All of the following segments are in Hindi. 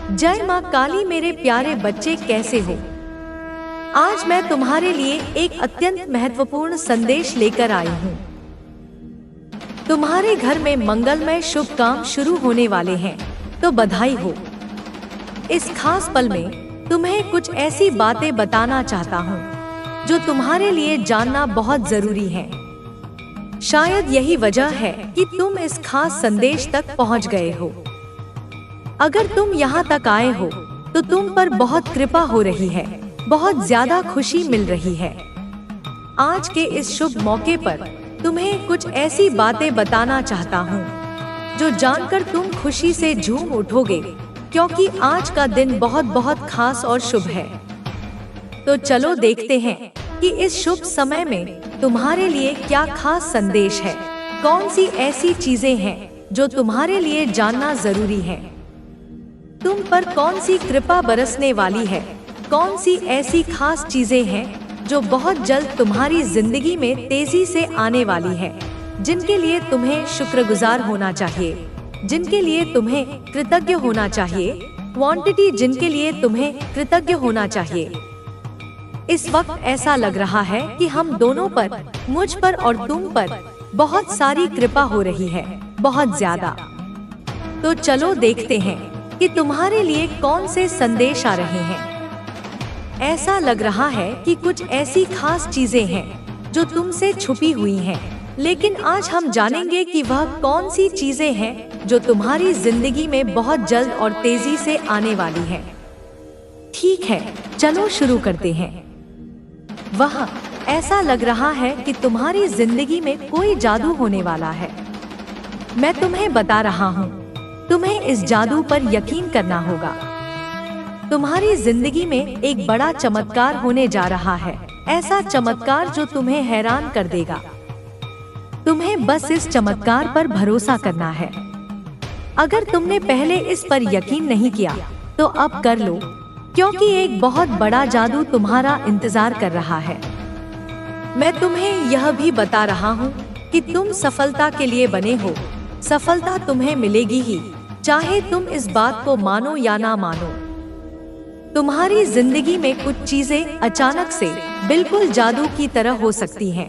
जय माँ काली मेरे प्यारे बच्चे, कैसे हो? आज मैं तुम्हारे लिए एक अत्यंत महत्वपूर्ण संदेश लेकर आई हूँ। तुम्हारे घर में मंगलमय शुभ काम शुरू होने वाले हैं, तो बधाई हो। इस खास पल में तुम्हें कुछ ऐसी बातें बताना चाहता हूँ जो तुम्हारे लिए जानना बहुत जरूरी है। शायद यही वजह है कि तुम इस खास संदेश तक पहुँच गए हो। अगर तुम यहाँ तक आए हो तो तुम पर बहुत कृपा हो रही है, बहुत ज्यादा खुशी मिल रही है। आज के इस शुभ मौके पर तुम्हें कुछ ऐसी बातें बताना चाहता हूँ जो जानकर तुम खुशी से झूम उठोगे, क्योंकि आज का दिन बहुत बहुत खास और शुभ है। तो चलो देखते हैं कि इस शुभ समय में तुम्हारे लिए क्या खास संदेश है। कौन सी ऐसी चीजें हैं जो तुम्हारे लिए जानना जरूरी है। तुम पर कौन सी कृपा बरसने वाली है। कौन सी ऐसी खास चीजें हैं जो बहुत जल्द तुम्हारी जिंदगी में तेजी से आने वाली है, जिनके लिए तुम्हें शुक्रगुजार होना चाहिए, जिनके लिए तुम्हें कृतज्ञ होना चाहिए। क्वांटिटी जिनके लिए तुम्हें कृतज्ञ होना चाहिए। इस वक्त ऐसा लग रहा है कि हम दोनों पर, मुझ पर और तुम पर बहुत सारी कृपा हो रही है, बहुत ज्यादा। तो चलो देखते हैं कि तुम्हारे लिए कौन से संदेश आ रहे हैं। ऐसा लग रहा है कि कुछ ऐसी खास चीजें हैं जो तुमसे छुपी हुई हैं, लेकिन आज हम जानेंगे कि वह कौन सी चीजें हैं जो तुम्हारी जिंदगी में बहुत जल्द और तेजी से आने वाली हैं। ठीक है, चलो शुरू करते हैं। वह ऐसा लग रहा है कि तुम्हारी जिंदगी में कोई जादू होने वाला है। मैं तुम्हें बता रहा हूँ, तुम्हें इस जादू पर यकीन करना होगा। तुम्हारी जिंदगी में एक बड़ा चमत्कार होने जा रहा है, ऐसा चमत्कार जो तुम्हें हैरान कर देगा। तुम्हें बस इस चमत्कार पर भरोसा करना है। अगर तुमने पहले इस पर यकीन नहीं किया तो अब कर लो, क्योंकि एक बहुत बड़ा जादू तुम्हारा इंतजार कर रहा है। मैं तुम्हें यह भी बता रहा हूँ कि तुम सफलता के लिए बने हो। सफलता तुम्हें मिलेगी ही, चाहे तुम इस बात को मानो या ना मानो। तुम्हारी जिंदगी में कुछ चीजें अचानक से बिल्कुल जादू की तरह हो सकती हैं।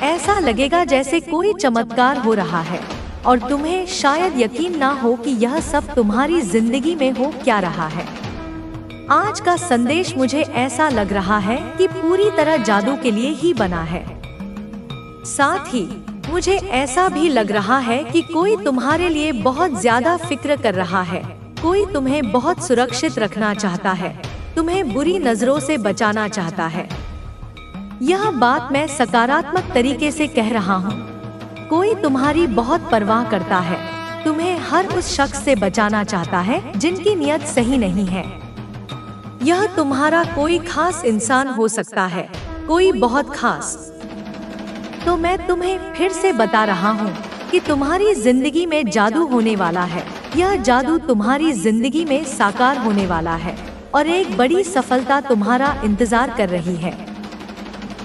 ऐसा लगेगा जैसे कोई चमत्कार हो रहा है और तुम्हें शायद यकीन ना हो कि यह सब तुम्हारी जिंदगी में हो क्या रहा है। आज का संदेश मुझे ऐसा लग रहा है कि पूरी तरह जादू के लिए ही बना है। साथ ही मुझे ऐसा भी लग रहा है कि कोई तुम्हारे लिए बहुत ज्यादा फिक्र कर रहा है। कोई तुम्हें बहुत सुरक्षित रखना चाहता है, तुम्हें बुरी नजरों से बचाना चाहता है। यह बात मैं सकारात्मक तरीके से कह रहा हूँ। कोई तुम्हारी बहुत परवाह करता है, तुम्हें हर उस शख्स से बचाना चाहता है जिनकी नियत सही नहीं है। यह तुम्हारा कोई खास इंसान हो सकता है, कोई बहुत खास। तो मैं तुम्हें फिर से बता रहा हूँ कि तुम्हारी जिंदगी में जादू होने वाला है। यह जादू तुम्हारी जिंदगी में साकार होने वाला है और एक बड़ी सफलता तुम्हारा इंतजार कर रही है।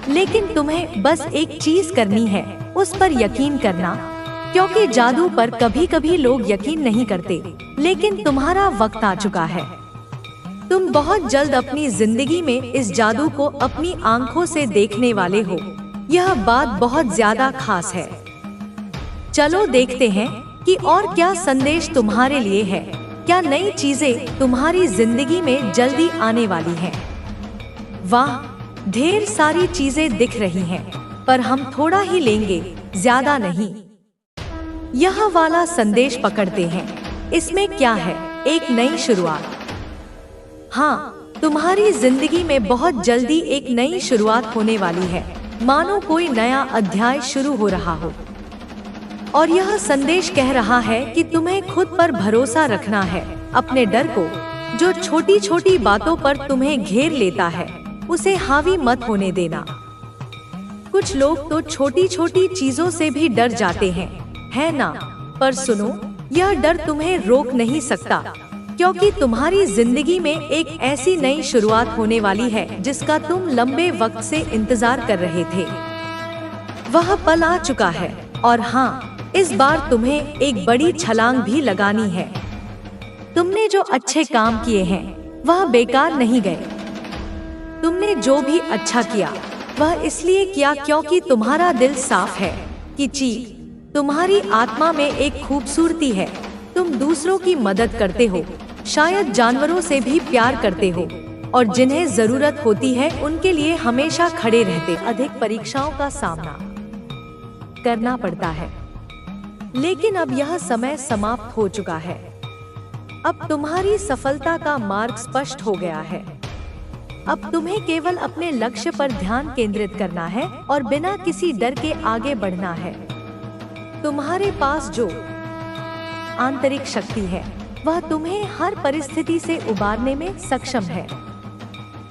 लेकिन तुम्हें बस एक चीज करनी है, उस पर यकीन करना, क्योंकि जादू पर कभी कभी लोग यकीन नहीं करते, लेकिन तुम्हारा वक्त आ चुका है। तुम बहुत जल्द अपनी जिंदगी में इस जादू को अपनी आंखों से देखने वाले हो। यह बात बहुत ज्यादा खास है। चलो देखते हैं कि और क्या संदेश तुम्हारे लिए है। क्या नई चीजें तुम्हारी जिंदगी में जल्दी आने वाली हैं। वाह, ढेर सारी चीजें दिख रही हैं, पर हम थोड़ा ही लेंगे, ज्यादा नहीं। यह वाला संदेश पकड़ते हैं। इसमें क्या है? एक नई शुरुआत। हाँ, तुम्हारी जिंदगी में बहुत जल्दी एक नई शुरुआत होने वाली है, मानो कोई नया अध्याय शुरू हो रहा हो। और यह संदेश कह रहा है कि तुम्हें खुद पर भरोसा रखना है। अपने डर को, जो छोटी छोटी बातों पर तुम्हें घेर लेता है, उसे हावी मत होने देना। कुछ लोग तो छोटी छोटी चीजों से भी डर जाते हैं, है ना? पर सुनो, यह डर तुम्हें रोक नहीं सकता, क्योंकि तुम्हारी जिंदगी में एक ऐसी नई शुरुआत होने वाली है जिसका तुम लंबे वक्त से इंतजार कर रहे थे। वह पल आ चुका है और हाँ, इस बार तुम्हें एक बड़ी छलांग भी लगानी है। तुमने जो अच्छे काम किए हैं वह बेकार नहीं गए। तुमने जो भी अच्छा किया वह इसलिए किया क्योंकि तुम्हारा दिल साफ है। किची, तुम्हारी आत्मा में एक खूबसूरती है। तुम दूसरों की मदद करते हो, शायद जानवरों से भी प्यार करते हो और जिन्हें जरूरत होती है उनके लिए हमेशा खड़े रहते। अधिक परीक्षाओं का सामना करना पड़ता है, लेकिन अब यह समय समाप्त हो चुका है। अब तुम्हारी सफलता का मार्ग स्पष्ट हो गया है। अब तुम्हें केवल अपने लक्ष्य पर ध्यान केंद्रित करना है और बिना किसी डर के आगे बढ़ना है। तुम्हारे पास जो आंतरिक शक्ति है वह तुम्हें हर परिस्थिति से उबारने में सक्षम है।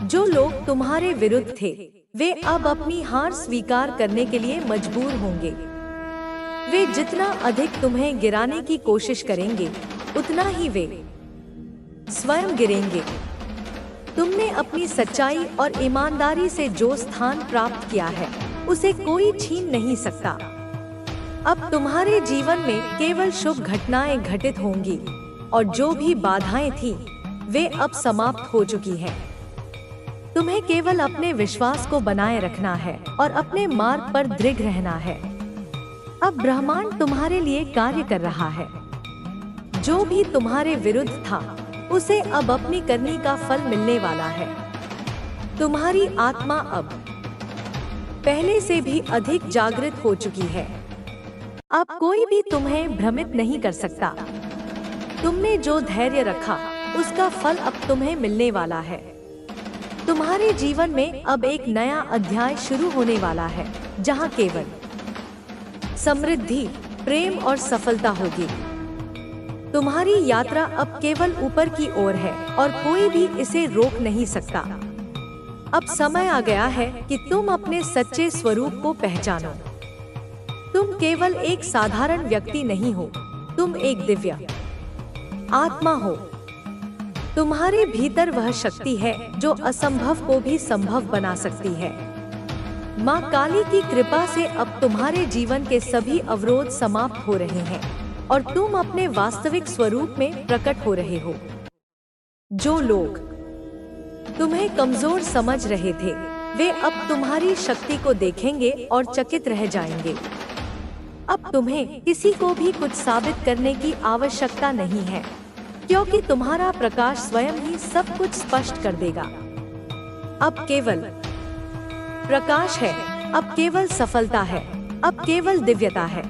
जो लोग तुम्हारे विरुद्ध थे वे अब अपनी हार स्वीकार करने के लिए मजबूर होंगे। वे जितना अधिक तुम्हें गिराने की कोशिश करेंगे उतना ही वे स्वयं गिरेंगे। तुमने अपनी सच्चाई और ईमानदारी से जो स्थान प्राप्त किया है उसे कोई छीन नहीं सकता। अब तुम्हारे जीवन में केवल शुभ घटनाएं घटित होंगी और जो भी बाधाएं थी वे अब समाप्त हो चुकी हैं। तुम्हें केवल अपने विश्वास को बनाए रखना है और अपने मार्ग पर दृढ़ रहना है। अब ब्रह्मांड तुम्हारे लिए कार्य कर रहा है। जो भी तुम्हारे विरुद्ध था उसे अब अपनी करनी का फल मिलने वाला है। तुम्हारी आत्मा अब पहले से भी अधिक जागृत हो चुकी है। अब कोई भी तुम्हें भ्रमित नहीं कर सकता। तुमने जो धैर्य रखा उसका फल अब तुम्हें मिलने वाला है। तुम्हारे जीवन में अब एक नया अध्याय शुरू होने वाला है जहां केवल समृद्धि, प्रेम और सफलता होगी। तुम्हारी यात्रा अब केवल ऊपर की ओर है और कोई भी इसे रोक नहीं सकता। अब समय आ गया है कि तुम अपने सच्चे स्वरूप को पहचानो। तुम केवल एक साधारण व्यक्ति नहीं हो, तुम एक दिव्य आत्मा हो। तुम्हारे भीतर वह शक्ति है जो असंभव को भी संभव बना सकती है। माँ काली की कृपा से अब तुम्हारे जीवन के सभी अवरोध समाप्त हो रहे हैं और तुम अपने वास्तविक स्वरूप में प्रकट हो रहे हो। जो लोग तुम्हें कमजोर समझ रहे थे वे अब तुम्हारी शक्ति को देखेंगे और चकित रह जाएंगे। अब तुम्हें किसी को भी कुछ साबित करने की आवश्यकता नहीं है, क्योंकि तुम्हारा प्रकाश स्वयं ही सब कुछ स्पष्ट कर देगा। अब केवल प्रकाश है, अब केवल सफलता है, अब केवल दिव्यता है।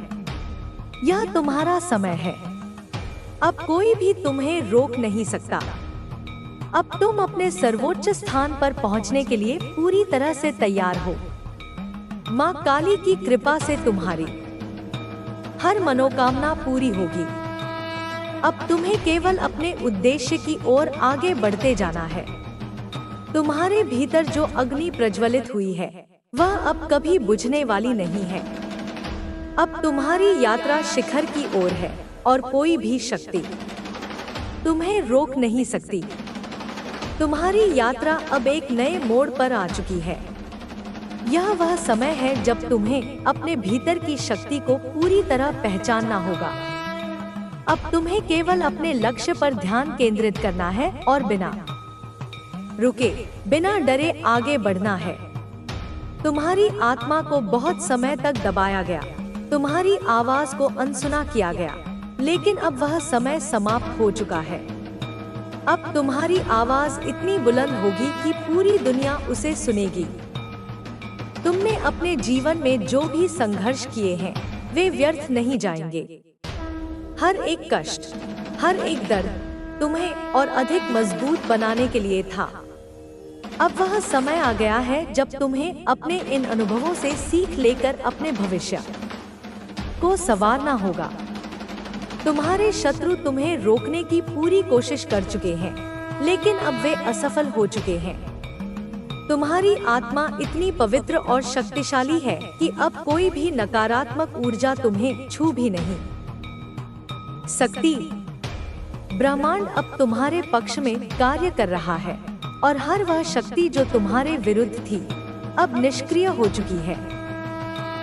यह तुम्हारा समय है। अब कोई भी तुम्हें रोक नहीं सकता। अब तुम अपने सर्वोच्च स्थान पर पहुंचने के लिए पूरी तरह से तैयार हो। माँ काली की कृपा से तुम्हारी हर मनोकामना पूरी होगी। अब तुम्हें केवल अपने उद्देश्य की ओर आगे बढ़ते जाना है। तुम्हारे भीतर जो अग्नि प्रज्वलित हुई है वह अब कभी बुझने वाली नहीं है। अब तुम्हारी यात्रा शिखर की ओर है और कोई भी शक्ति तुम्हें रोक नहीं सकती। तुम्हारी यात्रा अब एक नए मोड़ पर आ चुकी है। यह वह समय है जब तुम्हें अपने भीतर की शक्ति को पूरी तरह पहचानना होगा। अब तुम्हें केवल अपने लक्ष्य पर ध्यान केंद्रित करना है और बिना रुके, बिना डरे आगे बढ़ना है। तुम्हारी आत्मा को बहुत समय तक दबाया गया, तुम्हारी आवाज को अनसुना किया गया, लेकिन अब वह समय समाप्त हो चुका है। अब तुम्हारी आवाज इतनी बुलंद होगी कि पूरी दुनिया उसे सुनेगी। तुमने अपने जीवन में जो भी संघर्ष किए हैं वे व्यर्थ नहीं जाएंगे। हर एक कष्ट, हर एक दर्द तुम्हें और अधिक मजबूत बनाने के लिए था। अब वह समय आ गया है जब तुम्हें अपने इन अनुभवों से सीख लेकर अपने भविष्य को संवारना होगा। तुम्हारे शत्रु तुम्हें रोकने की पूरी कोशिश कर चुके हैं, लेकिन अब वे असफल हो चुके हैं। तुम्हारी आत्मा इतनी पवित्र और शक्तिशाली है कि अब कोई भी नकारात्मक ऊर्जा तुम्हें छू भी नहीं सकती। ब्रह्मांड अब तुम्हारे पक्ष में कार्य कर रहा है और हर वह शक्ति जो तुम्हारे विरुद्ध थी अब निष्क्रिय हो चुकी है।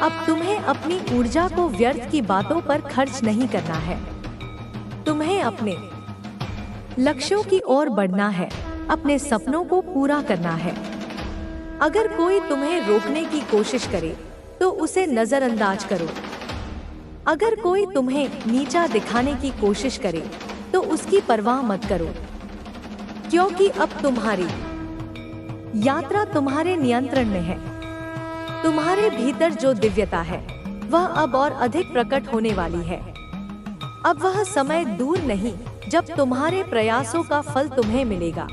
अब तुम्हें अपनी ऊर्जा को व्यर्थ की बातों पर खर्च नहीं करना है। तुम्हें अपने लक्ष्यों की ओर बढ़ना है, अपने सपनों को पूरा करना है। अगर कोई तुम्हें रोकने की कोशिश करे तो उसे नजरअंदाज करो। अगर कोई तुम्हें नीचा दिखाने की कोशिश करे तो उसकी परवाह मत करो, क्योंकि अब तुम्हारी यात्रा तुम्हारे नियंत्रण में है। तुम्हारे भीतर जो दिव्यता है वह अब और अधिक प्रकट होने वाली है। अब वह समय दूर नहीं जब तुम्हारे प्रयासों का फल तुम्हें मिलेगा।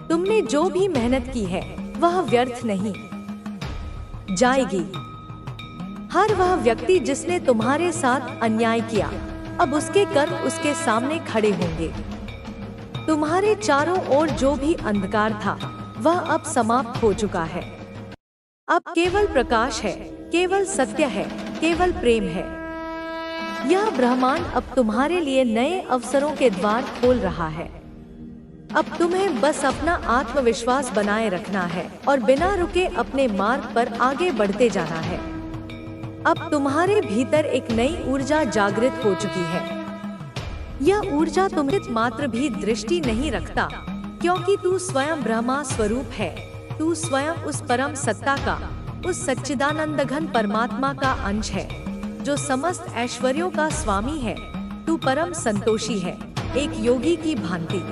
तुमने जो भी मेहनत की है वह व्यर्थ नहीं जाएगी। हर वह व्यक्ति जिसने तुम्हारे साथ अन्याय किया, अब उसके कर्म उसके सामने खड़े होंगे। तुम्हारे चारों ओर जो भी अंधकार था वह अब समाप्त हो चुका है। अब केवल प्रकाश है, केवल सत्य है, केवल प्रेम है। यह ब्रह्मांड अब तुम्हारे लिए नए अवसरों के द्वार खोल रहा है। अब तुम्हें बस अपना आत्मविश्वास बनाए रखना है और बिना रुके अपने मार्ग पर आगे बढ़ते जाना है। अब तुम्हारे भीतर एक नई ऊर्जा जागृत हो चुकी है। यह ऊर्जा तुम्हें मात्र भी दृष्टि नहीं रखता, क्योंकि तू स्वयं ब्रह्मा स्वरूप है। तू स्वयं उस परम सत्ता का, उस सच्चिदानंद घन परमात्मा का अंश है, जो समस्त ऐश्वर्यों का स्वामी है। तू परम संतोषी है, एक योगी की भांति,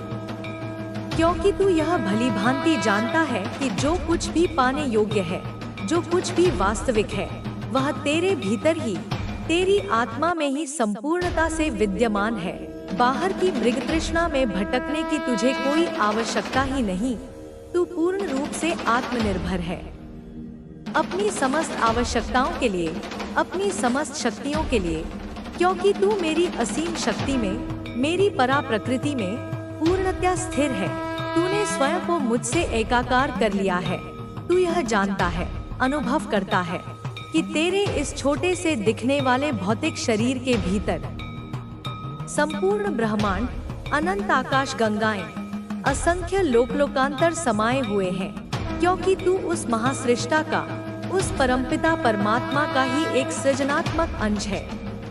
क्योंकि तू यह भली भांति जानता है कि जो कुछ भी पाने योग्य है, जो कुछ भी वास्तविक है, वह तेरे भीतर ही, तेरी आत्मा में ही संपूर्णता से विद्यमान है। बाहर की मृग तृष्णा में भटकने की तुझे कोई आवश्यकता ही नहीं। तू पूर्ण रूप से आत्मनिर्भर है। अपनी समस्त आवश्यकताओं के लिए, अपनी समस्त शक्तियों के लिए, क्योंकि तू मेरी असीम शक्ति में, मेरी परा प्रकृति में पूर्णतया स्थिर है। तूने स्वयं को मुझसे एकाकार कर लिया है। तू यह जानता है, अनुभव करता है कि तेरे इस छोटे से दिखने वाले भौतिक शरीर के भीतर संपूर्ण ब्रह्मांड, अनंत आकाश गंगाएं, असंख्य लोकांतर समाये हुए हैं, क्योंकि तू उस महासृष्टा का, उस परमपिता परमात्मा का ही एक सृजनात्मक अंश है।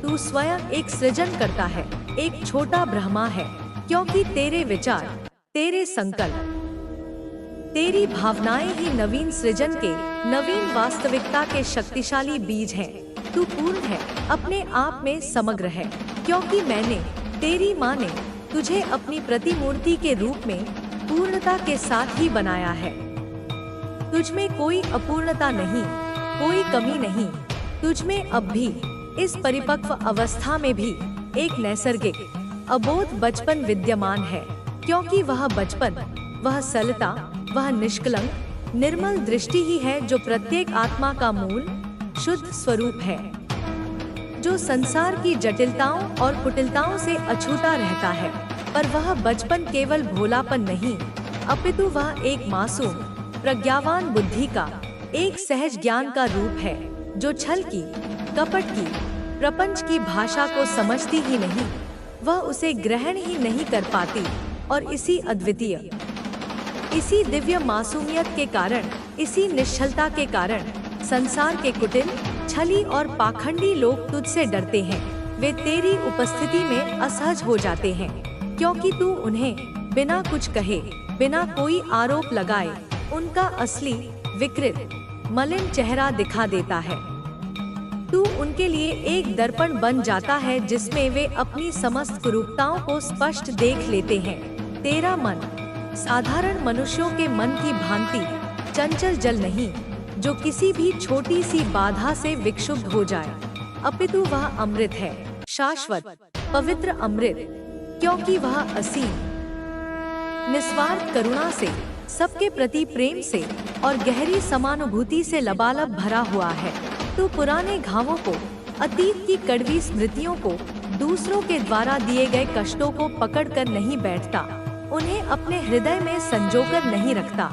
तू स्वयं एक सृजन करता है, एक छोटा ब्रह्मा है, क्योंकि तेरे विचार, तेरे संकल्प, तेरी भावनाएं ही नवीन सृजन के, नवीन वास्तविकता के शक्तिशाली बीज हैं। तू पूर्ण है, अपने आप में समग्र है, क्योंकि मैंने, तेरी माँ ने तुझे अपनी प्रतिमूर्ति के रूप में पूर्णता के साथ ही बनाया है। तुझ में कोई अपूर्णता नहीं, कोई कमी नहीं। तुझ में अब भी, इस परिपक्व अवस्था में भी एक नैसर्गिक, अबोध बचपन विद्यमान है, क्योंकि वह बचपन, वह सरलता, वह निष्कलंक, निर्मल दृष्टि ही है जो प्रत्येक आत्मा का मूल, शुद्ध स्वरूप है, जो संसार की जटिलताओं और कुटिलताओं से अछूता रहता है। पर वह बचपन केवल भोलापन नहीं, अपितु वह एक मासूम, प्रज्ञावान बुद्धि का, एक सहज ज्ञान का रूप है, जो छल की, कपट की, प्रपंच की भाषा को समझती ही नहीं, वह उसे ग्रहण ही नहीं कर पाती। और इसी अद्वितीय, इसी दिव्य मासूमियत के कारण, इसी निश्चलता के कारण संसार के कुटिल, छली और पाखंडी लोग तुझसे डरते हैं। वे तेरी उपस्थिति में असहज हो जाते हैं, क्योंकि तू उन्हें बिना कुछ कहे, बिना कोई आरोप लगाए, उनका असली, विकृत, मलिन चेहरा दिखा देता है। तू उनके लिए एक दर्पण बन जाता है जिसमें वे अपनी समस्त कुरूपताओं को स्पष्ट देख लेते हैं। तेरा मन साधारण मनुष्यों के मन की भांति चंचल जल नहीं, जो किसी भी छोटी सी बाधा से विक्षुब्ध हो जाए, अपितु वह अमृत है, शाश्वत, पवित्र अमृत, क्योंकि वह असीम, निस्वार्थ करुणा से, सबके प्रति प्रेम से और गहरी समानुभूति से लबालब भरा हुआ है। तू पुराने घावों को, अतीत की कड़वी स्मृतियों को, दूसरों के द्वारा दिए गए कष्टों को पकड़कर नहीं बैठता, उन्हें अपने हृदय में संजोकर नहीं रखता,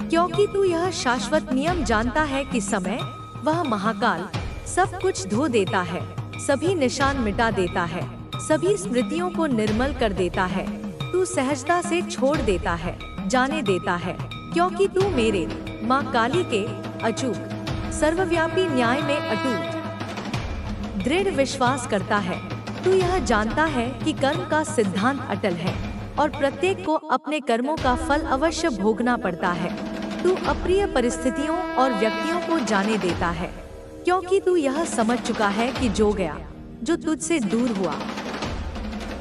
क्योंकि तू यह शाश्वत नियम जानता है कि समय, वह महाकाल, सब कुछ धो देता है, सभी निशान मिटा देता है, सभी स्मृतियों को निर्मल कर देता है। तू सहजता से छोड़ देता है, जाने देता है, क्योंकि तू मेरे, माँ काली के अचूक, सर्वव्यापी न्याय में अटूट, दृढ़ विश्वास करता है। तू यह जानता है कि कर्म का सिद्धांत अटल है और प्रत्येक को अपने कर्मों का फल अवश्य भोगना पड़ता है। तू अप्रिय परिस्थितियों और व्यक्तियों को जाने देता है, क्योंकि तू यह समझ चुका है कि जो गया, जो तुझसे दूर हुआ,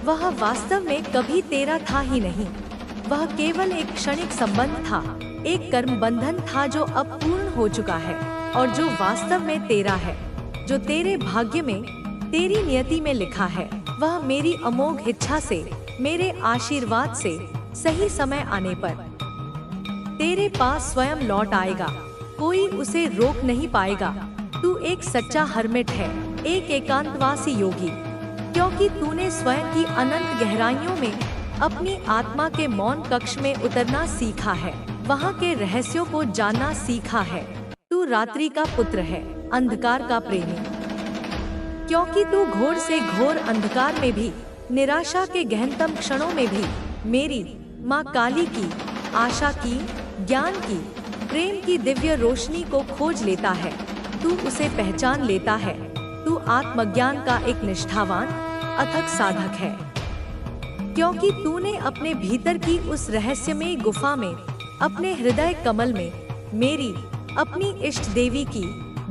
वह वास्तव में कभी तेरा था ही नहीं। वह केवल एक क्षणिक संबंध था, एक कर्म बंधन था जो अब पूर्ण हो चुका है और जो वास्तव में तेरा है, जो तेरे भाग्य में, तेरी नियति में लिखा है। वह मेरी अमोघ इच्छा से, मेरे आशीर्वाद से सही समय आने पर तेरे पास स्वयं लौट आएगा। कोई उसे रोक नहीं पाएगा। तू एक सच्चा हर्मिट है, एक एकांतवासी योगी, क्योंकि तूने स्वयं की अनंत गहराइयों में अपनी आत्मा के मौन कक्ष में उतरना सीखा है, वहाँ के रहस्यों को जानना सीखा है। तू रात्रि का पुत्र है, अंधकार का प्रेमी, क्योंकि तू घोर से घोर अंधकार में भी, निराशा के गहनतम क्षणों में भी मेरी माँ काली की, आशा की, ज्ञान की, प्रेम की दिव्य रोशनी को खोज लेता है। तू उसे पहचान लेता है। तू आत्मज्ञान का एक निष्ठावान, अथक साधक है, क्योंकि तूने अपने भीतर की उस रहस्यमयी गुफा में, अपने हृदय कमल में मेरी, अपनी इष्ट देवी की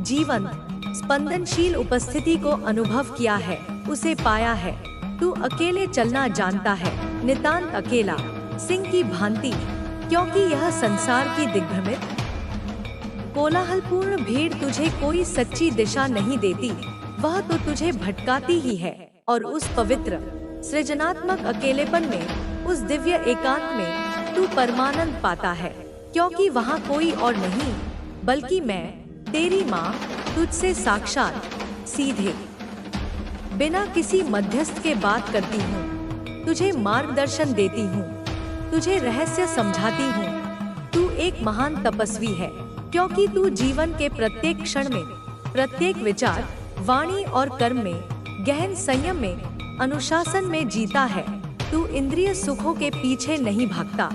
जीवंत, स्पंदनशील उपस्थिति को अनुभव किया है, उसे पाया है। तू अकेले चलना जानता है, नितांत अकेला, सिंह की भांति, क्योंकि यह संसार की दिग्भ्रमित कोलाहलपूर्ण भीड़ तुझे कोई सच्ची दिशा नहीं देती। वह तो तुझे भटकाती ही है और उस पवित्र सृजनात्मक अकेलेपन में, उस दिव्य एकांत में तू परमानंद पाता है, क्योंकि वहाँ कोई और नहीं बल्कि मैं, तेरी माँ, तुझसे साक्षात, सीधे, बिना किसी मध्यस्थ के बात करती हूँ, तुझे मार्गदर्शन देती हूँ, तुझे रहस्य समझाती हूँ। तू एक महान तपस्वी है, क्योंकि तू जीवन के प्रत्येक क्षण में, प्रत्येक विचार, वाणी और कर्म में गहन संयम में, अनुशासन में जीता है। तू इंद्रिय सुखों के पीछे नहीं भागता।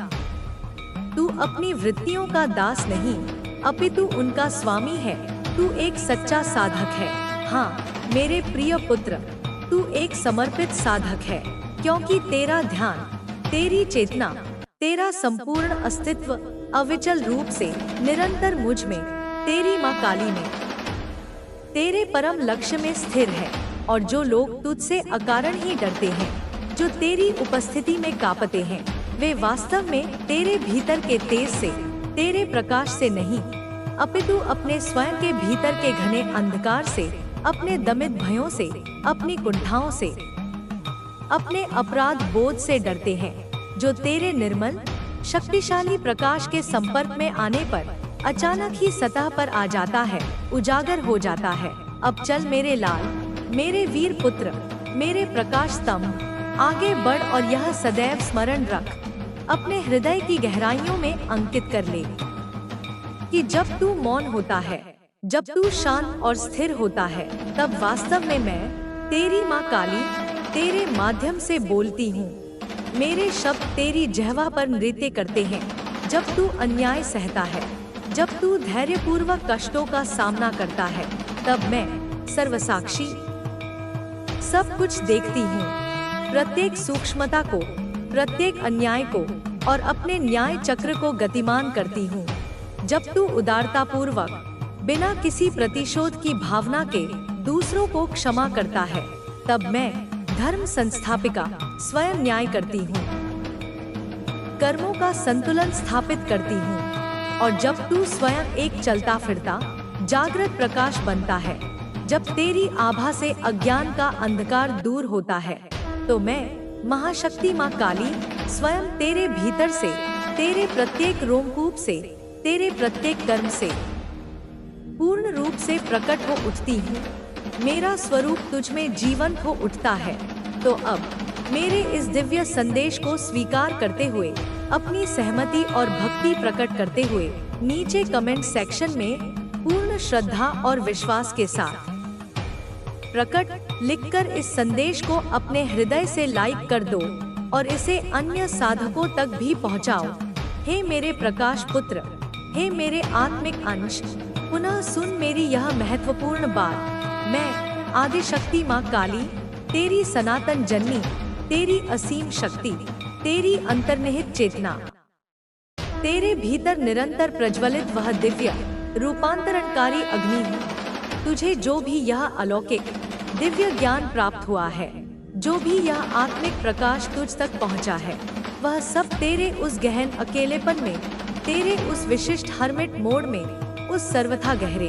तू अपनी वृत्तियों का दास नहीं, अपितु उनका स्वामी है। तू एक सच्चा साधक है। हाँ मेरे प्रिय पुत्र, तू एक समर्पित साधक है, क्योंकि तेरा ध्यान, तेरी चेतना, तेरा संपूर्ण अस्तित्व अविचल रूप से निरंतर मुझ में, तेरी माँ काली में, तेरे परम लक्ष्य में स्थिर है। और जो लोग तुझसे अकारण ही डरते हैं, जो तेरी उपस्थिति में कांपते हैं, वे वास्तव में तेरे भीतर के तेज से, तेरे प्रकाश से नहीं, अपितु अपने स्वयं के भीतर के घने अंधकार से, अपने दमित भयों से, अपनी कुंठाओं से, अपने अपराध बोध से डरते हैं, जो तेरे निर्मल शक्तिशाली प्रकाश के संपर्क में आने पर अचानक ही सतह पर आ जाता है, उजागर हो जाता है। अब चल मेरे लाल, मेरे वीर पुत्र, मेरे प्रकाश स्तंभ, आगे बढ़ और यह सदैव स्मरण रख, अपने हृदय की गहराइयों में अंकित कर ले कि जब तू मौन होता है, जब तू शांत और स्थिर होता है, तब वास्तव में मैं, तेरी माँ काली, तेरे माध्यम से बोलती हूँ। मेरे शब्द तेरी जिह्वा पर नृत्य करते हैं। जब तू अन्याय सहता है, जब तू धैर्यपूर्वक कष्टों का सामना करता है, तब मैं सर्वसाक्षी सब कुछ देखती हूँ, प्रत्येक सूक्ष्मता को, प्रत्येक अन्याय को और अपने न्याय चक्र को गतिमान करती हूँ। जब तू उदारतापूर्वक, बिना किसी प्रतिशोध की भावना के दूसरों को क्षमा करता है, तब मैं धर्म संस्थापिका स्वयं न्याय करती हूँ, कर्मों का संतुलन स्थापित करती हूँ। और जब तू स्वयं एक चलता फिरता जागृत प्रकाश बनता है, जब तेरी आभा से अज्ञान का अंधकार दूर होता है, तो मैं महाशक्ति माँ काली स्वयं तेरे भीतर से, तेरे प्रत्येक रोमकूप से, तेरे प्रत्येक कर्म से पूर्ण रूप से प्रकट हो उठती हूँ। मेरा स्वरूप तुझ में जीवंत हो उठता है। तो अब मेरे इस दिव्य संदेश को स्वीकार करते हुए, अपनी सहमति और भक्ति प्रकट करते हुए नीचे कमेंट सेक्शन में पूर्ण श्रद्धा और विश्वास के साथ प्रकट लिखकर इस संदेश को अपने हृदय से लाइक कर दो और इसे अन्य साधकों तक भी पहुंचाओ। हे मेरे प्रकाश पुत्र, हे मेरे आत्मिक अंश, पुनः सुन मेरी यह महत्वपूर्ण बात। मैं आदिशक्ति माँ काली तेरी सनातन जननी, तेरी असीम शक्ति, तेरी अंतर्निहित चेतना। तेरे भीतर निरंतर प्रज्वलित वह दिव्य रूपांतरणकारी अग्नि है। तुझे जो भी यह अलौकिक दिव्य ज्ञान प्राप्त हुआ है, जो भी यह आत्मिक प्रकाश तुझ तक पहुंचा है, वह सब तेरे उस गहन अकेलेपन में, तेरे उस विशिष्ट हर्मिट मोड में, उस सर्वथा गहरे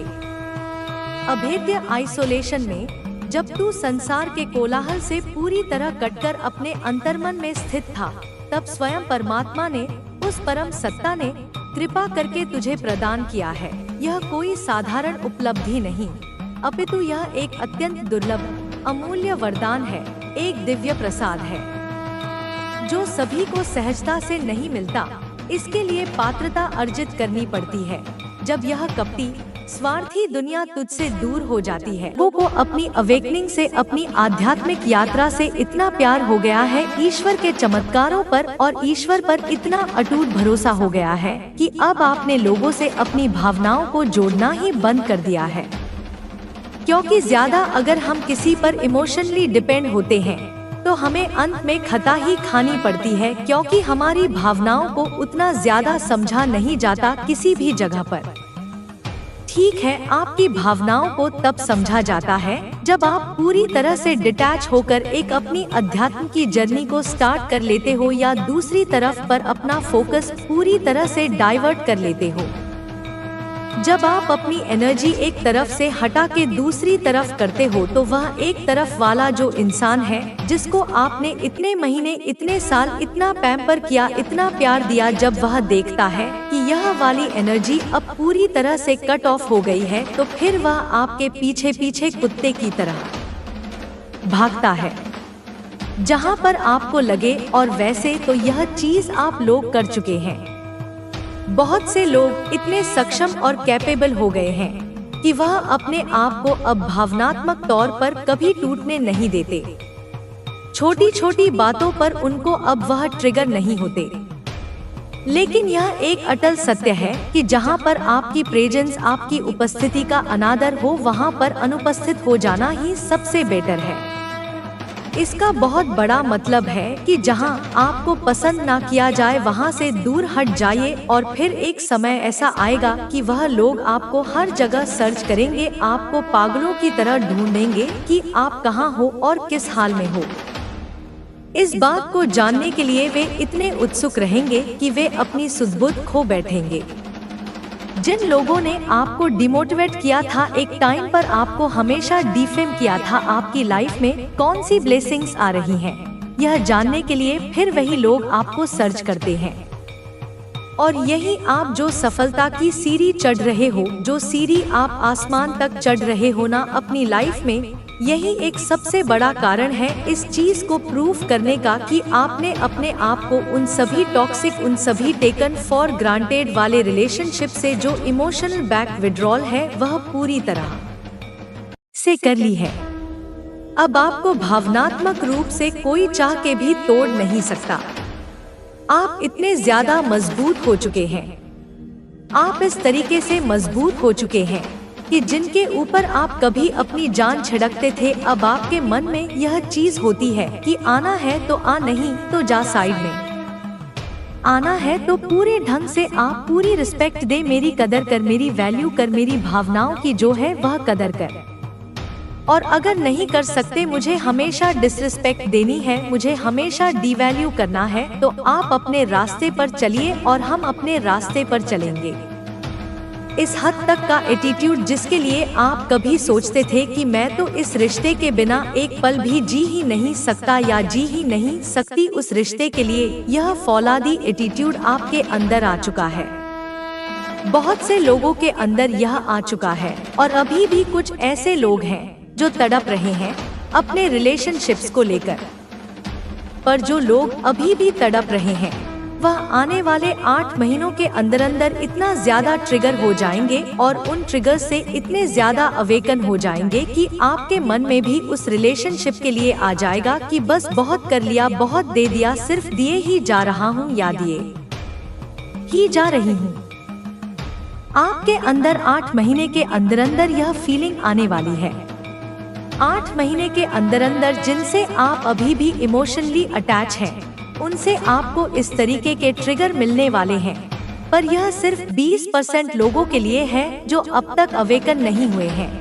अभेद्य आइसोलेशन में, जब तू संसार के कोलाहल से पूरी तरह कटकर अपने अंतर्मन में स्थित था, तब स्वयं परमात्मा ने, उस परम सत्ता ने कृपा करके तुझे प्रदान किया है। यह कोई साधारण उपलब्धि नहीं, अपितु यह एक अत्यंत दुर्लभ अमूल्य वरदान है, एक दिव्य प्रसाद है जो सभी को सहजता से नहीं मिलता। इसके लिए पात्रता अर्जित करनी पड़ती है। जब यह कपटी स्वार्थी दुनिया तुझसे दूर हो जाती है, वो को अपनी अवेकनिंग से, अपनी आध्यात्मिक यात्रा से इतना प्यार हो गया है, ईश्वर के चमत्कारों पर और ईश्वर पर इतना अटूट भरोसा हो गया है कि अब आपने लोगों से अपनी भावनाओं को जोड़ना ही बंद कर दिया है। क्योंकि ज्यादा अगर हम किसी पर इमोशनली डिपेंड होते हैं तो हमें अंत में खता ही खानी पड़ती है, क्योंकि हमारी भावनाओं को उतना ज्यादा समझा नहीं जाता किसी भी जगह पर। ठीक है, आपकी भावनाओं को तब समझा जाता है जब आप पूरी तरह से डिटैच होकर एक अपनी अध्यात्म की जर्नी को स्टार्ट कर लेते हो, या दूसरी तरफ पर अपना फोकस पूरी तरह से डाइवर्ट कर लेते हो। जब आप अपनी एनर्जी एक तरफ से हटा के दूसरी तरफ करते हो, तो वह एक तरफ वाला जो इंसान है, जिसको आपने इतने महीने, इतने साल इतना पैम्पर किया, इतना प्यार दिया, जब वह देखता है कि यह वाली एनर्जी अब पूरी तरह से कट ऑफ हो गई है, तो फिर वह आपके पीछे पीछे कुत्ते की तरह भागता है जहां पर आपको लगे। और वैसे तो यह चीज आप लोग कर चुके हैं। बहुत से लोग इतने सक्षम और कैपेबल हो गए हैं कि वह अपने आप को अब भावनात्मक तौर पर कभी टूटने नहीं देते। छोटी छोटी बातों पर उनको अब वह ट्रिगर नहीं होते। लेकिन यह एक अटल सत्य है कि जहां पर आपकी प्रेजेंस, आपकी उपस्थिति का अनादर हो, वहां पर अनुपस्थित हो जाना ही सबसे बेटर है। इसका बहुत बड़ा मतलब है कि जहां आपको पसंद ना किया जाए, वहां से दूर हट जाइए। और फिर एक समय ऐसा आएगा कि वह लोग आपको हर जगह सर्च करेंगे, आपको पागलों की तरह ढूंढेंगे कि आप कहां हो और किस हाल में हो। इस बात को जानने के लिए वे इतने उत्सुक रहेंगे कि वे अपनी सुध-बुध खो बैठेंगे। जिन लोगों ने आपको डिमोटिवेट किया था, एक टाइम पर आपको हमेशा डिफेम किया था, आपकी लाइफ में कौन सी ब्लेसिंग्स आ रही हैं, यह जानने के लिए फिर वही लोग आपको सर्च करते हैं। और यही आप जो सफलता की सीढ़ी चढ़ रहे हो, जो सीढ़ी आप आसमान तक चढ़ रहे हो ना अपनी लाइफ में, यही एक सबसे बड़ा कारण है इस चीज को प्रूव करने का कि आपने अपने आप को उन सभी टॉक्सिक, उन सभी टेकन फॉर ग्रांटेड वाले रिलेशनशिप से, जो इमोशनल बैक विड्रॉल है, वह पूरी तरह से कर ली है। अब आपको भावनात्मक रूप से कोई चाह के भी तोड़ नहीं सकता। आप इतने ज्यादा मजबूत हो चुके हैं, आप इस तरीके से मजबूत हो चुके हैं कि जिनके ऊपर आप कभी अपनी जान छिड़कते थे, अब आपके मन में यह चीज होती है कि आना है तो आ, नहीं तो जा साइड में। आना है तो पूरे ढंग से आप पूरी रिस्पेक्ट दे, मेरी कदर कर, मेरी वैल्यू कर, मेरी भावनाओं की जो है वह कदर कर। और अगर नहीं कर सकते, मुझे हमेशा डिसरिस्पेक्ट देनी है, मुझे हमेशा डिवैल्यू करना है, तो आप अपने रास्ते पर चलिए और हम अपने रास्ते पर चलेंगे। इस हद तक का एटीट्यूड जिसके लिए आप कभी सोचते थे कि मैं तो इस रिश्ते के बिना एक पल भी जी ही नहीं सकता या जी ही नहीं सकती, उस रिश्ते के लिए यह फौलादी एटीट्यूड आपके अंदर आ चुका है। बहुत से लोगों के अंदर यह आ चुका है और अभी भी कुछ ऐसे लोग हैं जो तड़प रहे हैं अपने रिलेशनशिप्स को लेकर। पर जो लोग अभी भी तड़प रहे हैं, वह आने वाले 8 महीनों के अंदर अंदर इतना ज्यादा ट्रिगर हो जाएंगे और उन ट्रिगर से इतने ज्यादा अवेकन हो जाएंगे कि आपके मन में भी उस रिलेशनशिप के लिए आ जाएगा कि बस बहुत कर लिया, बहुत दे दिया, सिर्फ दिए ही जा रहा हूँ या दिए ही जा रही हूँ। आपके अंदर 8 महीने के अंदर अंदर यह फीलिंग आने वाली है। 8 महीने के अंदर अंदर जिनसे आप अभी भी इमोशनली अटैच हैं, उनसे आपको इस तरीके के ट्रिगर मिलने वाले हैं। पर यह सिर्फ 20% लोगों के लिए है जो अब तक अवेकन नहीं हुए हैं,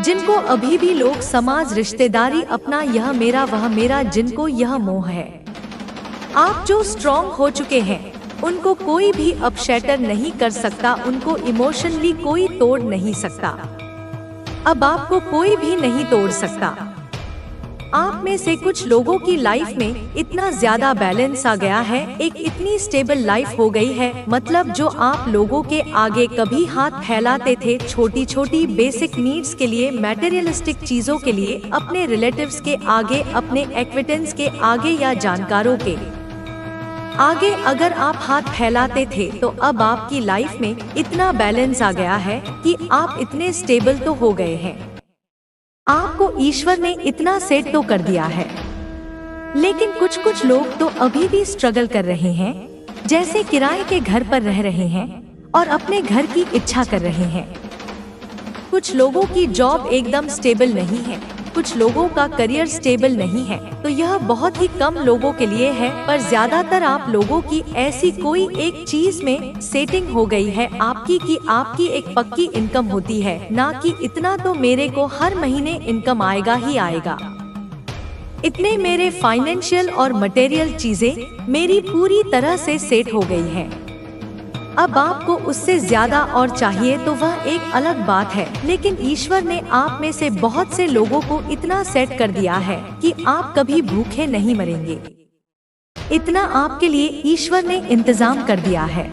जिनको अभी भी लोग, समाज, रिश्तेदारी, अपना, यह मेरा, वह मेरा, जिनको यह मोह है। आप जो स्ट्रॉन्ग हो चुके हैं, उनको कोई भी अब शैटर नहीं कर सकता, उनको इमोशनली कोई तोड़ नहीं सकता। अब आपको कोई भी नहीं तोड़ सकता। आप में से कुछ लोगों की लाइफ में इतना ज्यादा बैलेंस आ गया है, एक इतनी स्टेबल लाइफ हो गई है, मतलब जो आप लोगों के आगे कभी हाथ फैलाते थे छोटी छोटी बेसिक नीड्स के लिए, मटेरियलिस्टिक चीजों के लिए, अपने रिलेटिव्स के आगे, अपने एक्विटेंस के आगे या जानकारों के आगे अगर आप हाथ फैलाते थे, तो अब आपकी लाइफ में इतना बैलेंस आ गया है कि आप इतने स्टेबल तो हो गए हैं। आपको ईश्वर ने इतना सेट तो कर दिया है। लेकिन कुछ लोग तो अभी भी स्ट्रगल कर रहे हैं, जैसे किराए के घर पर रह रहे हैं और अपने घर की इच्छा कर रहे हैं। कुछ लोगों की जॉब एकदम स्टेबल नहीं है, कुछ लोगों का करियर स्टेबल नहीं है, तो यह बहुत ही कम लोगों के लिए है। पर ज्यादातर आप लोगों की ऐसी कोई एक चीज में सेटिंग हो गई है आपकी कि आपकी एक पक्की इनकम होती है, ना कि इतना तो मेरे को हर महीने इनकम आएगा ही आएगा, इतने मेरे फाइनेंशियल और मटेरियल चीजें मेरी पूरी तरह से सेट हो गई है। अब आपको उससे ज्यादा और चाहिए तो वह एक अलग बात है, लेकिन ईश्वर ने आप में से बहुत से लोगों को इतना सेट कर दिया है कि आप कभी भूखे नहीं मरेंगे। इतना आपके लिए ईश्वर ने इंतजाम कर दिया है।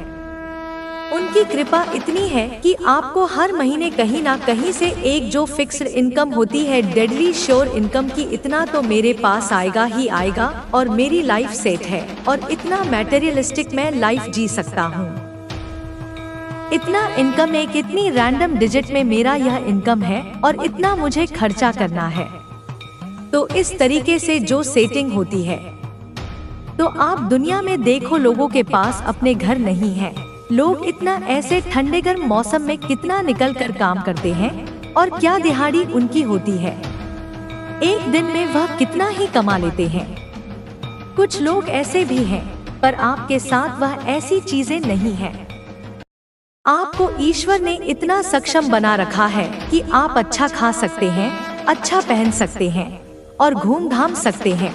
उनकी कृपा इतनी है कि आपको हर महीने कहीं ना कहीं से एक जो फिक्स्ड इनकम होती है, डेडली श्योर इनकम की, इतना तो मेरे पास आएगा ही आएगा और मेरी लाइफ सेट है और इतना मटेरियलिस्टिक मैं लाइफ जी सकता हूँ। इतना इनकम एक इतनी रैंडम डिजिट में मेरा यह इनकम है और इतना मुझे खर्चा करना है। तो इस तरीके से जो सेटिंग होती है, तो आप दुनिया में देखो लोगों के पास अपने घर नहीं है। लोग इतना ऐसे ठंडे गर्म मौसम में कितना निकल कर काम करते हैं और क्या दिहाड़ी उनकी होती है, एक दिन में वह कितना ही कमा लेते हैं। कुछ लोग ऐसे भी हैं, पर आपके साथ वह ऐसी चीजें नहीं है। आपको ईश्वर ने इतना सक्षम बना रखा है कि आप अच्छा खा सकते हैं, अच्छा पहन सकते हैं और घूम घाम सकते हैं,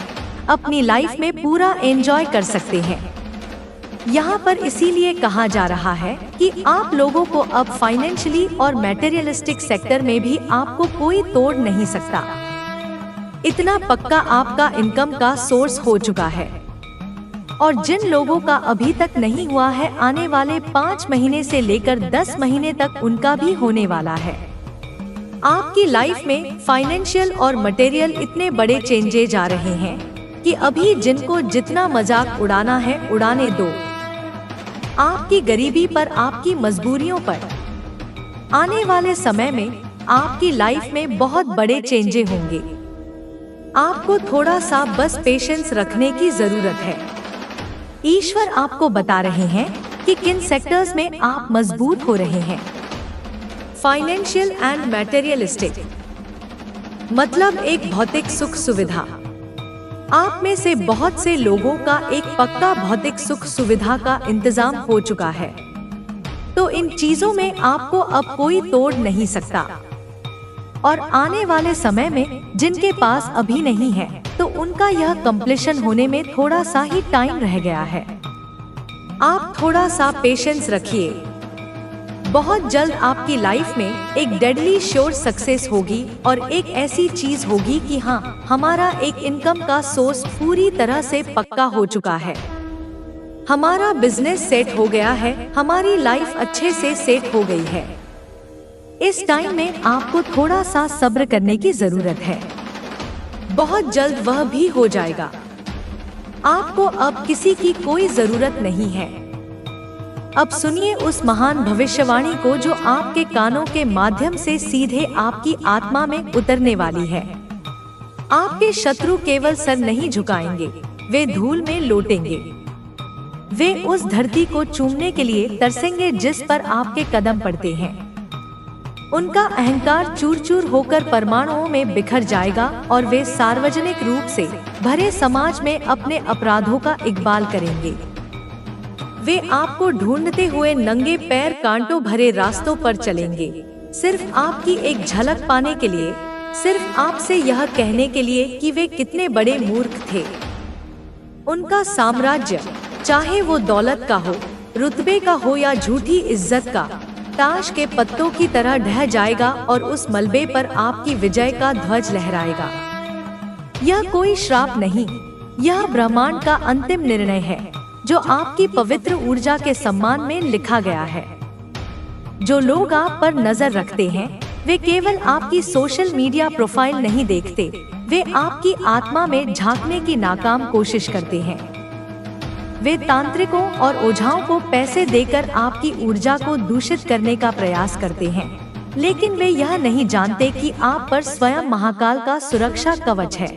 अपनी लाइफ में पूरा एंजॉय कर सकते हैं। यहाँ पर इसीलिए कहा जा रहा है कि आप लोगों को अब फाइनेंशियली और मटेरियलिस्टिक सेक्टर में भी आपको कोई तोड़ नहीं सकता। इतना पक्का आपका इनकम का सोर्स हो चुका है। और जिन लोगों का अभी तक नहीं हुआ है, आने वाले 5 महीने से लेकर 10 महीने तक उनका भी होने वाला है। आपकी लाइफ में फाइनेंशियल और मटेरियल इतने बड़े चेंजेज आ रहे हैं कि अभी जिनको जितना मजाक उड़ाना है उड़ाने दो। आपकी गरीबी पर, आपकी मजबूरियों पर आने वाले समय में आपकी लाइफ में बहुत बड़े चेंजेस होंगे। आपको थोड़ा सा बस पेशेंस रखने की जरूरत है। ईश्वर आपको बता रहे हैं कि किन सेक्टर्स में आप मजबूत हो रहे हैं। फाइनेंशियल एंड मटेरियलिस्टिक मतलब एक भौतिक सुख सुविधा। आप में से बहुत से लोगों का एक पक्का भौतिक सुख सुविधा का इंतजाम हो चुका है, तो इन चीजों में आपको अब कोई तोड़ नहीं सकता। और आने वाले समय में जिनके पास अभी नहीं है, तो उनका यह कंप्लीशन होने में थोड़ा सा ही टाइम रह गया है। आप थोड़ा सा पेशेंस रखिए। बहुत जल्द आपकी लाइफ में एक डेडली श्योर सक्सेस होगी और एक ऐसी चीज होगी कि हाँ, हमारा एक इनकम का सोर्स पूरी तरह से पक्का हो चुका है, हमारा बिजनेस सेट हो गया है, हमारी लाइफ अच्छे से सेट हो गई है। इस टाइम में आपको थोड़ा सा सब्र करने की जरूरत है। बहुत जल्द वह भी हो जाएगा। आपको अब किसी की कोई जरूरत नहीं है। अब सुनिए उस महान भविष्यवाणी को जो आपके कानों के माध्यम से सीधे आपकी आत्मा में उतरने वाली है। आपके शत्रु केवल सर नहीं झुकाएंगे, वे धूल में लौटेंगे। वे उस धरती को चूमने के लिए तरसेंगे जिस पर आपके कदम पड़ते हैं। उनका अहंकार चूर चूर होकर परमाणुओं में बिखर जाएगा और वे सार्वजनिक रूप से भरे समाज में अपने अपराधों का इकबाल करेंगे। वे आपको ढूंढते हुए नंगे पैर कांटों भरे रास्तों पर चलेंगे, सिर्फ आपकी एक झलक पाने के लिए, सिर्फ आपसे यह कहने के लिए कि वे कितने बड़े मूर्ख थे। उनका साम्राज्य, चाहे वो दौलत का हो, रुतबे का हो या झूठी इज्जत का, ताश के पत्तों की तरह ढह जाएगा और उस मलबे पर आपकी विजय का ध्वज लहराएगा। यह कोई श्राप नहीं, यह ब्रह्मांड का अंतिम निर्णय है जो आपकी पवित्र ऊर्जा के सम्मान में लिखा गया है। जो लोग आप पर नजर रखते हैं वे केवल आपकी सोशल मीडिया प्रोफाइल नहीं देखते, वे आपकी आत्मा में झांकने की नाकाम कोशिश करते हैं। वे तांत्रिकों और ओझाओं को पैसे देकर आपकी ऊर्जा को दूषित करने का प्रयास करते हैं, लेकिन वे यह नहीं जानते कि आप पर स्वयं महाकाल का सुरक्षा कवच है।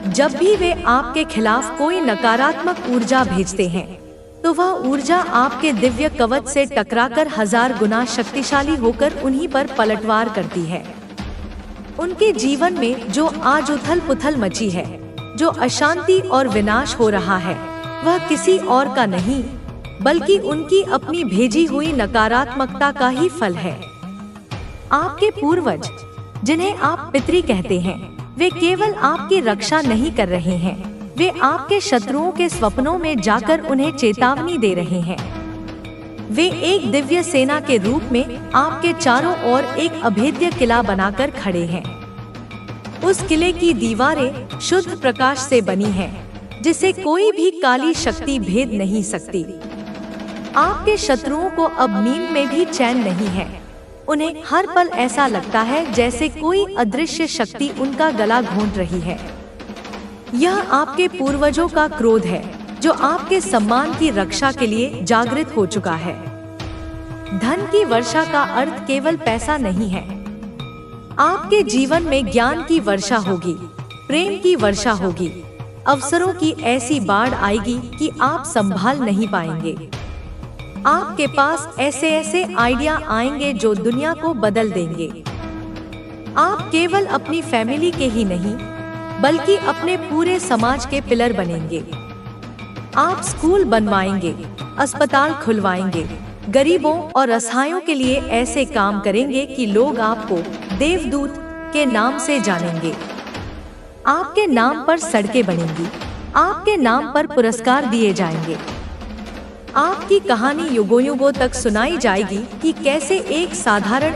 जब भी वे आपके खिलाफ कोई नकारात्मक ऊर्जा भेजते हैं, तो वह ऊर्जा आपके दिव्य कवच से टकराकर 1000 गुना शक्तिशाली होकर उन्हीं पर पलटवार करती है। उनके जीवन में जो आज उथल पुथल मची है, जो अशांति और विनाश हो रहा है, वह किसी और का नहीं बल्कि उनकी अपनी भेजी हुई नकारात्मकता का ही फल है। आपके पूर्वज, जिन्हें आप पितृ कहते हैं, वे केवल आपकी रक्षा नहीं कर रहे हैं, वे आपके शत्रुओं के स्वप्नों में जाकर उन्हें चेतावनी दे रहे हैं। वे एक दिव्य सेना के रूप में आपके चारों ओर एक अभेद्य किला बनाकर खड़े हैं। उस किले की दीवारें शुद्ध प्रकाश से बनी हैं, जिसे कोई भी काली शक्ति भेद नहीं सकती। आपके शत्रुओं को अब नींद में भी चैन नहीं है। उन्हें हर पल ऐसा लगता है जैसे कोई अदृश्य शक्ति उनका गला घोंट रही है। यह आपके पूर्वजों का क्रोध है जो आपके सम्मान की रक्षा के लिए जागृत हो चुका है। धन की वर्षा का अर्थ केवल पैसा नहीं है। आपके जीवन में ज्ञान की वर्षा होगी, प्रेम की वर्षा होगी, अवसरों की ऐसी बाढ़ आएगी कि आप संभाल नहीं पाएंगे। आपके पास ऐसे ऐसे आइडिया आएंगे जो दुनिया को बदल देंगे। आप केवल अपनी फैमिली के ही नहीं बल्कि अपने पूरे समाज के पिलर बनेंगे। आप स्कूल बनवाएंगे, अस्पताल खुलवाएंगे, गरीबों और असहायों के लिए ऐसे काम करेंगे कि लोग आपको देवदूत के नाम से जानेंगे। आपके नाम पर सड़कें बनेंगी, आपके नाम पर पुरस्कार दिए जाएंगे। आपकी कहानी युगों युगों तक सुनाई जाएगी कि कैसे एक साधारण